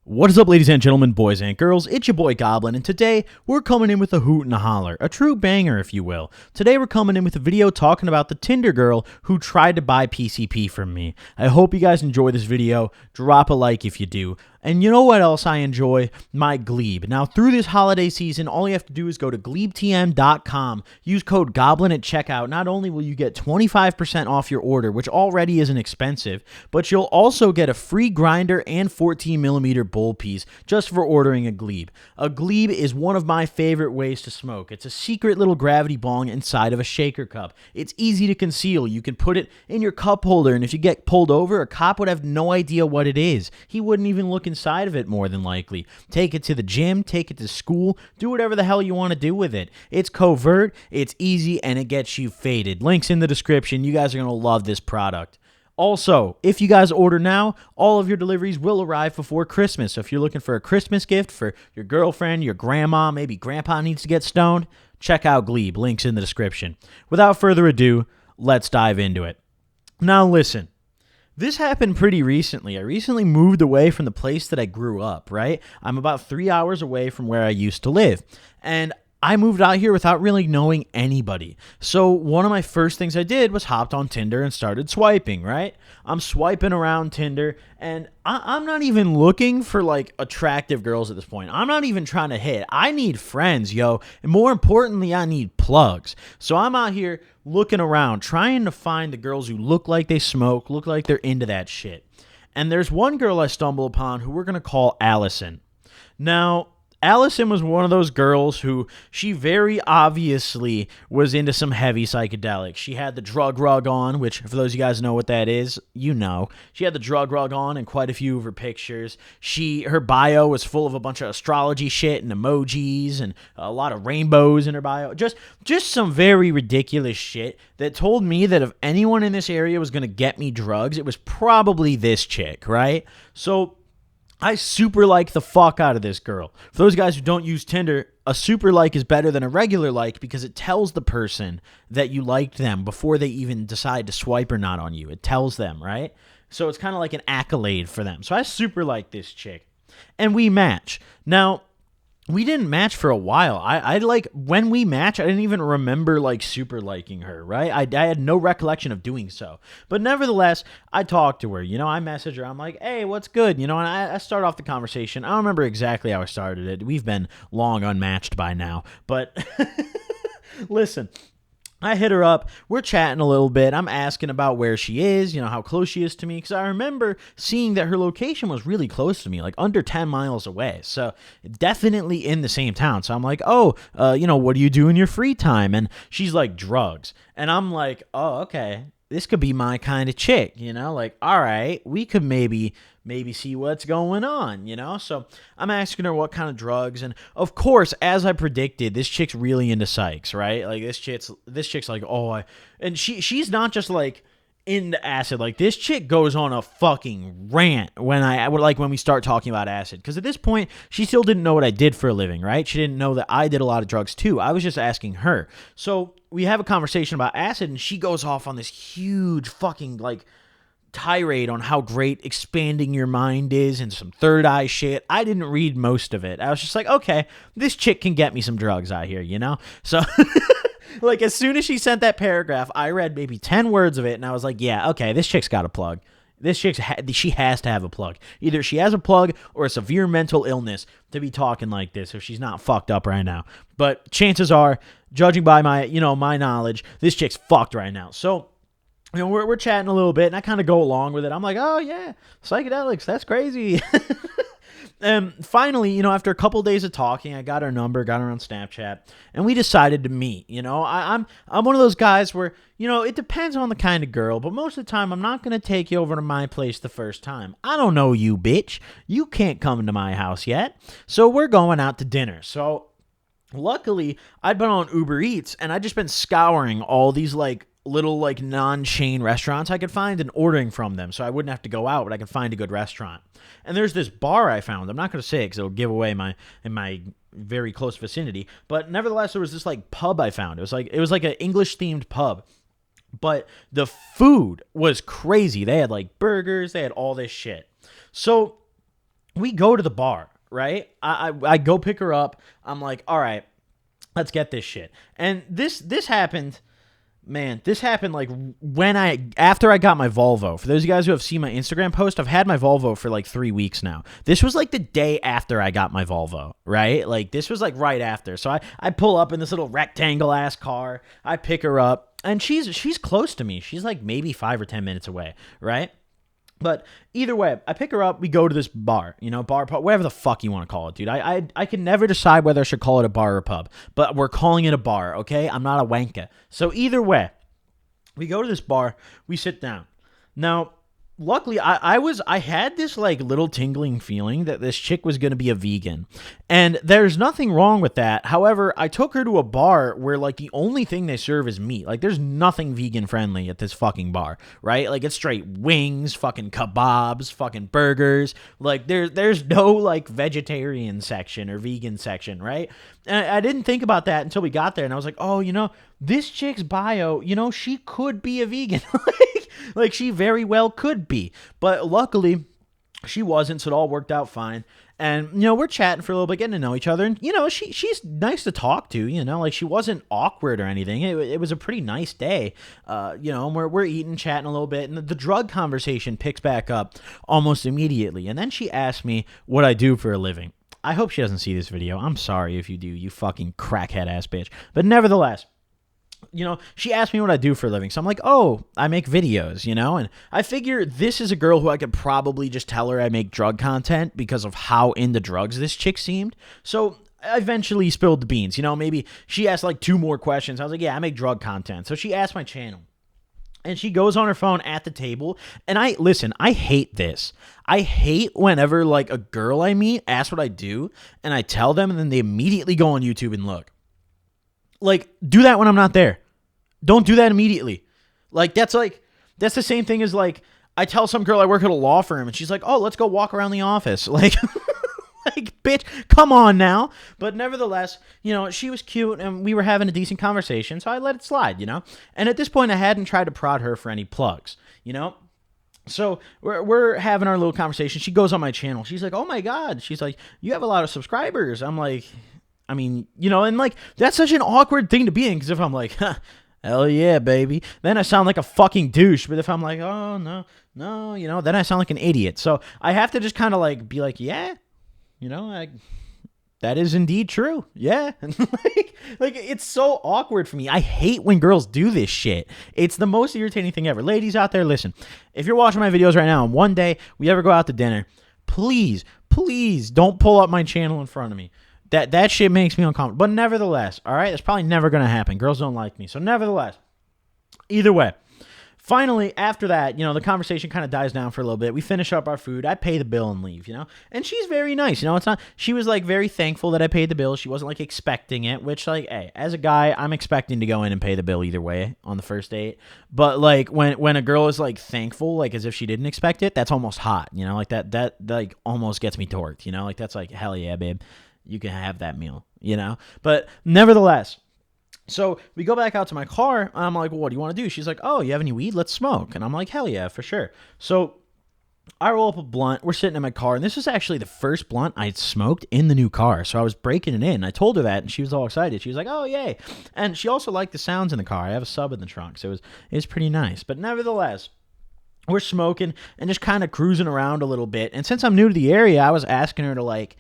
What is up, ladies and gentlemen, boys and girls? It's your boy Goblin, and today we're coming in with a hoot and a holler, a true banger, if you will. Today we're coming in with a video talking about the Tinder girl who tried to buy PCP from me. I hope you guys enjoy this video. Drop a like if you do. And you know what else I enjoy? My Glebe. Now, through this holiday season, all you have to do is go to glebetm.com, use code GOBLIN at checkout. Not only will you get 25% off your order, which already isn't expensive, but you'll also get a free grinder and 14mm bowl piece just for ordering a Glebe. A Glebe is one of my favorite ways to smoke. It's a secret little gravity bong inside of a shaker cup. It's easy to conceal. You can put it in your cup holder, and if you get pulled over, a cop would have no idea what it is. He wouldn't even look inside of it, more than likely. Take it to the gym, take it to school, do whatever the hell you want to do with it. It's covert, it's easy, and it gets you faded. Links in the description. You guys are going to love this product. Also, if you guys order now, all of your deliveries will arrive before Christmas. So if you're looking for a Christmas gift for your girlfriend, your grandma, maybe grandpa needs to get stoned, check out Glebe. Links in the description. Without further ado, let's dive into it. Now listen. This happened pretty recently. I recently moved away from the place that I grew up, right? I'm about 3 hours away from where I used to live. And I moved out here without really knowing anybody. So one of my first things I did was hopped on Tinder and started swiping, right? I'm swiping around Tinder, and I'm not even looking for, like, attractive girls at this point. I'm not even trying to hit. I need friends, yo. And more importantly, I need plugs. So I'm out here looking around, trying to find the girls who look like they smoke, look like they're into that shit. And there's one girl I stumble upon who we're going to call Allison. Now, Allison was one of those girls who she very obviously was into some heavy psychedelics. She had the drug rug on, which for those of you guys know what that is, you know. She had the drug rug on in quite a few of her pictures. Her bio was full of a bunch of astrology shit and emojis and a lot of rainbows in her bio. Just some very ridiculous shit that told me that if anyone in this area was going to get me drugs, it was probably this chick, right? So I super like the fuck out of this girl. For those guys who don't use Tinder, a super like is better than a regular like because it tells the person that you liked them before they even decide to swipe or not on you. It tells them, right? So it's kind of like an accolade for them. So I super like this chick. And we match. Now, we didn't match for a while. I like, when we match, I didn't even remember, like, super liking her, right? I had no recollection of doing so. But nevertheless, I talked to her. You know, I message her. I'm like, hey, what's good? You know, and I start off the conversation. I don't remember exactly how I started it. We've been long unmatched by now. But listen. I hit her up. We're chatting a little bit. I'm asking about where she is, you know, how close she is to me, because I remember seeing that her location was really close to me, like under 10 miles away. So definitely in the same town. So I'm like, you know, what do you do in your free time? And she's like, drugs. And I'm like, oh, okay. This could be my kind of chick, you know, like, all right, we could maybe see what's going on, you know? So I'm asking her what kind of drugs. And of course, as I predicted, this chick's really into psychs, right? Like this chick's like, and she's not just like into acid. Like this chick goes on a fucking rant when we start talking about acid. Because at this point, she still didn't know what I did for a living, right? She didn't know that I did a lot of drugs too. I was just asking her. So we have a conversation about acid, and she goes off on this huge fucking, like, tirade on how great expanding your mind is and some third eye shit. I didn't read most of it. I was just like, okay, this chick can get me some drugs out here, you know? So like, as soon as she sent that paragraph, I read maybe 10 words of it, and I was like, yeah, okay, this chick's got a plug. She has to have a plug. Either she has a plug or a severe mental illness to be talking like this if she's not fucked up right now. But chances are, judging by my knowledge, this chick's fucked right now. So, you know, we're chatting a little bit, and I kind of go along with it. I'm like, oh yeah, psychedelics, that's crazy. And finally, you know, after a couple days of talking, I got her number, got her on Snapchat, and we decided to meet. You know, I'm one of those guys where, you know, it depends on the kind of girl, but most of the time, I'm not going to take you over to my place the first time. I don't know you, bitch. You can't come to my house yet. So we're going out to dinner. So luckily, I'd been on Uber Eats, and I'd just been scouring all these, like, little, like, non-chain restaurants I could find and ordering from them, so I wouldn't have to go out, but I could find a good restaurant. And there's this bar I found. I'm not going to say it because it'll give away in my very close vicinity, but nevertheless, there was this, like, pub I found. It was like an English-themed pub, but the food was crazy. They had, like, burgers. They had all this shit. So we go to the bar, right? I go pick her up. I'm like, all right, let's get this shit. And this happened. Man, this happened like after I got my Volvo. For those of you guys who have seen my Instagram post, I've had my Volvo for like 3 weeks now. This was like the day after I got my Volvo, right? Like this was like right after. So I pull up in this little rectangle ass car. I pick her up, and she's close to me. She's like maybe 5 or 10 minutes away, right? But either way, I pick her up. We go to this bar, bar, pub, whatever the fuck you want to call it, dude. I can never decide whether I should call it a bar or a pub, but we're calling it a bar, okay? I'm not a wanker. So either way, we go to this bar. We sit down. Now, luckily, I had this like little tingling feeling that this chick was going to be a vegan, and there's nothing wrong with that. However, I took her to a bar where like the only thing they serve is meat. Like there's nothing vegan friendly at this fucking bar, right? Like it's straight wings, fucking kebabs, fucking burgers. Like there's no like vegetarian section or vegan section, right? And I didn't think about that until we got there, and I was like, oh, this chick's bio, she could be a vegan. Like she very well could be. But luckily, she wasn't, so it all worked out fine. And, we're chatting for a little bit, getting to know each other. And, she's nice to talk to, like she wasn't awkward or anything. It was a pretty nice day, and we're eating, chatting a little bit. And the drug conversation picks back up almost immediately. And then she asked me what I do for a living. I hope she doesn't see this video. I'm sorry if you do, you fucking crackhead ass bitch. But nevertheless, she asked me what I do for a living. So I'm like, oh, I make videos, and I figure this is a girl who I could probably just tell her I make drug content because of how into drugs this chick seemed. So I eventually spilled the beans, maybe she asked like 2 more questions. I was like, yeah, I make drug content. So she asked my channel. And she goes on her phone at the table. And I hate this. I hate whenever like a girl I meet asks what I do and I tell them and then they immediately go on YouTube and look. Like, do that when I'm not there. Don't do that immediately. Like, that's the same thing as like, I tell some girl I work at a law firm and she's like, oh, let's go walk around the office. Like, like, bitch, come on now. But nevertheless, she was cute and we were having a decent conversation. So I let it slide, And at this point, I hadn't tried to prod her for any plugs, So we're having our little conversation. She goes on my channel. She's like, oh my God. She's like, you have a lot of subscribers. I'm like, I mean, and like, that's such an awkward thing to be in, because if I'm like, hell yeah, baby, then I sound like a fucking douche. But if I'm like, oh, no, then I sound like an idiot. So I have to just kind of like be like, yeah, that is indeed true. Yeah. like it's so awkward for me. I hate when girls do this shit. It's the most irritating thing ever. Ladies out there, listen, if you're watching my videos right now and one day we ever go out to dinner, please don't pull up my channel in front of me. That shit makes me uncomfortable. But nevertheless, all right, that's probably never going to happen. Girls don't like me. So nevertheless, either way, finally, after that, the conversation kind of dies down for a little bit. We finish up our food. I pay the bill and leave, And she's very nice, it's not, she was like very thankful that I paid the bill. She wasn't like expecting it, which like, hey, as a guy, I'm expecting to go in and pay the bill either way on the first date. But like when a girl is like thankful, like as if she didn't expect it, that's almost hot, like that like almost gets me torqued, like that's like, hell yeah, babe. You can have that meal, But nevertheless, so we go back out to my car. I'm like, well, what do you want to do? She's like, oh, you have any weed? Let's smoke. And I'm like, hell yeah, for sure. So I roll up a blunt. We're sitting in my car. And this is actually the first blunt I smoked in the new car. So I was breaking it in. I told her that, and she was all excited. She was like, oh, yay. And she also liked the sounds in the car. I have a sub in the trunk, so it was pretty nice. But nevertheless, we're smoking and just kind of cruising around a little bit. And since I'm new to the area, I was asking her to, like,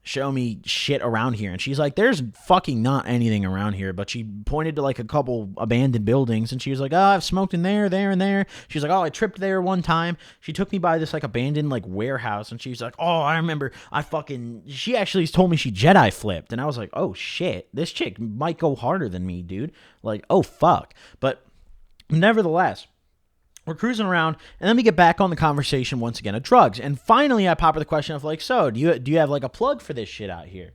show me shit around here. And she's like, there's fucking not anything around here. But she pointed to like a couple abandoned buildings and she was like, oh, I've smoked in there, there, and there. She's like, oh, I tripped there one time. She took me by this like abandoned like warehouse and she's like, oh, I remember she actually told me she Jedi flipped. And I was like, oh shit, this chick might go harder than me, dude. Like, oh fuck. But nevertheless, we're cruising around, and then we get back on the conversation once again of drugs. And finally, I pop her the question of like, so do you have like a plug for this shit out here?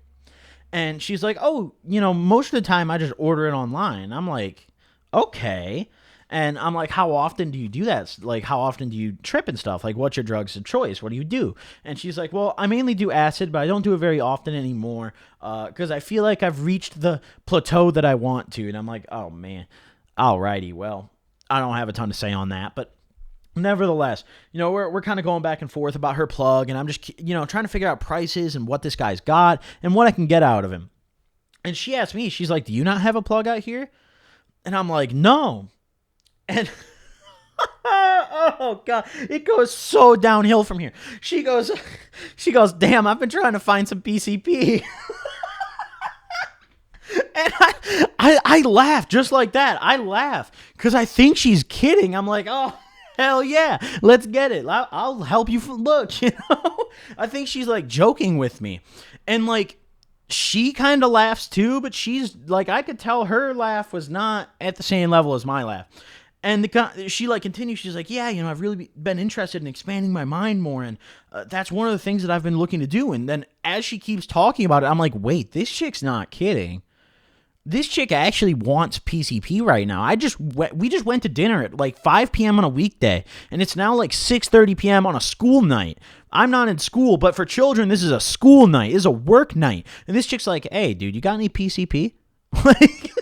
And she's like, oh, most of the time I just order it online. I'm like, okay. And I'm like, how often do you do that? Like, how often do you trip and stuff? Like, what's your drugs of choice? What do you do? And she's like, well, I mainly do acid, but I don't do it very often anymore because I feel like I've reached the plateau that I want to. And I'm like, oh man, alrighty, well, I don't have a ton to say on that, but Nevertheless, we're kind of going back and forth about her plug, and I'm just, trying to figure out prices and what this guy's got and what I can get out of him. And she asked me, she's like, do you not have a plug out here? And I'm like, no. And oh God, it goes so downhill from here. She goes, damn, I've been trying to find some PCP. And I laugh just like that. I laugh because I think she's kidding. I'm like, oh, hell yeah, let's get it. I'll help you look, I think she's like joking with me. And like, she kind of laughs too, but she's like, I could tell her laugh was not at the same level as my laugh. And she like continues. She's like, yeah, I've really been interested in expanding my mind more. And that's one of the things that I've been looking to do. And then as she keeps talking about it, I'm like, wait, this chick's not kidding. This chick actually wants PCP right now. We just went to dinner at like 5 p.m. on a weekday, and it's now like 6:30 p.m. on a school night. I'm not in school, but for children, this is a school night. This is a work night. And this chick's like, hey, dude, you got any PCP? Like,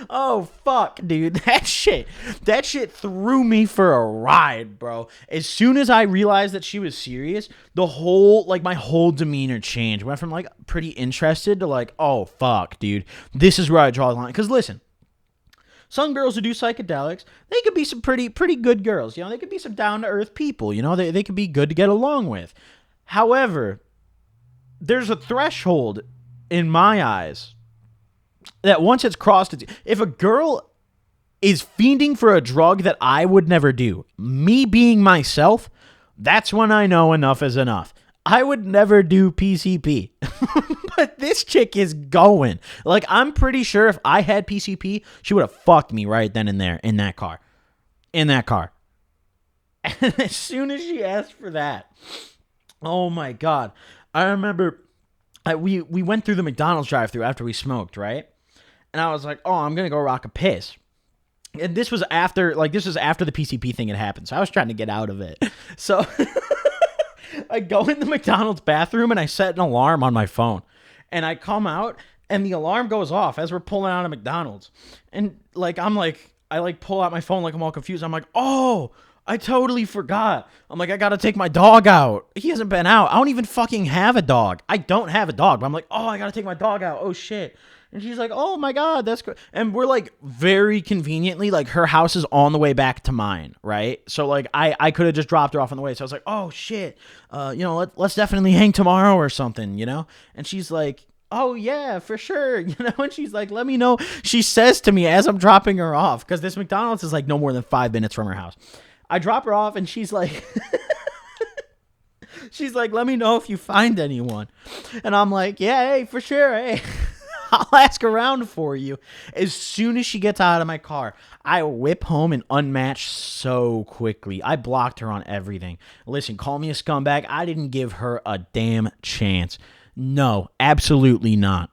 oh, fuck, dude. That shit threw me for a ride, bro. As soon as I realized that she was serious, my whole demeanor changed. Went from, like, pretty interested to, like, oh, fuck, dude. This is where I draw the line. Because, listen, some girls who do psychedelics, they could be some pretty good girls. They could be some down-to-earth people. They could be good to get along with. However, there's a threshold in my eyes that once it's crossed, if a girl is fiending for a drug that I would never do, me being myself, that's when I know enough is enough. I would never do PCP. But this chick is going. Like, I'm pretty sure if I had PCP, she would have fucked me right then and there in that car. And as soon as she asked for that, oh my God. I remember we went through the McDonald's drive-thru after we smoked, right? And I was like, oh, I'm going to go rock a piss. And this was after the PCP thing had happened. So I was trying to get out of it. So I go in the McDonald's bathroom and I set an alarm on my phone. And I come out and the alarm goes off as we're pulling out of McDonald's. And like, I pull out my phone like I'm all confused. I'm like, oh, I totally forgot. I'm like, I got to take my dog out. He hasn't been out. I don't even fucking have a dog. I don't have a dog. But I'm like, oh, I got to take my dog out. Oh, shit. And she's like, oh my God, that's good. And we're like very conveniently, like her house is on the way back to mine, right? So like I could have just dropped her off on the way. So I was like, oh shit, let's definitely hang tomorrow or something, And she's like, oh yeah, for sure, And she's like, let me know. She says to me as I'm dropping her off, because this McDonald's is like no more than 5 minutes from her house. I drop her off and she's like, let me know if you find anyone. And I'm like, yeah, hey, for sure, hey. I'll ask around for you. As soon as she gets out of my car, I whip home and unmatch so quickly. I blocked her on everything. Listen, call me a scumbag. I didn't give her a damn chance. No, absolutely not.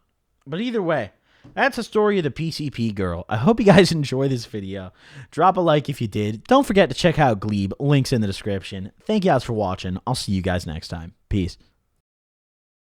But either way, that's the story of the PCP girl. I hope you guys enjoy this video. Drop a like if you did. Don't forget to check out Glebe. Links in the description. Thank you guys for watching. I'll see you guys next time. Peace.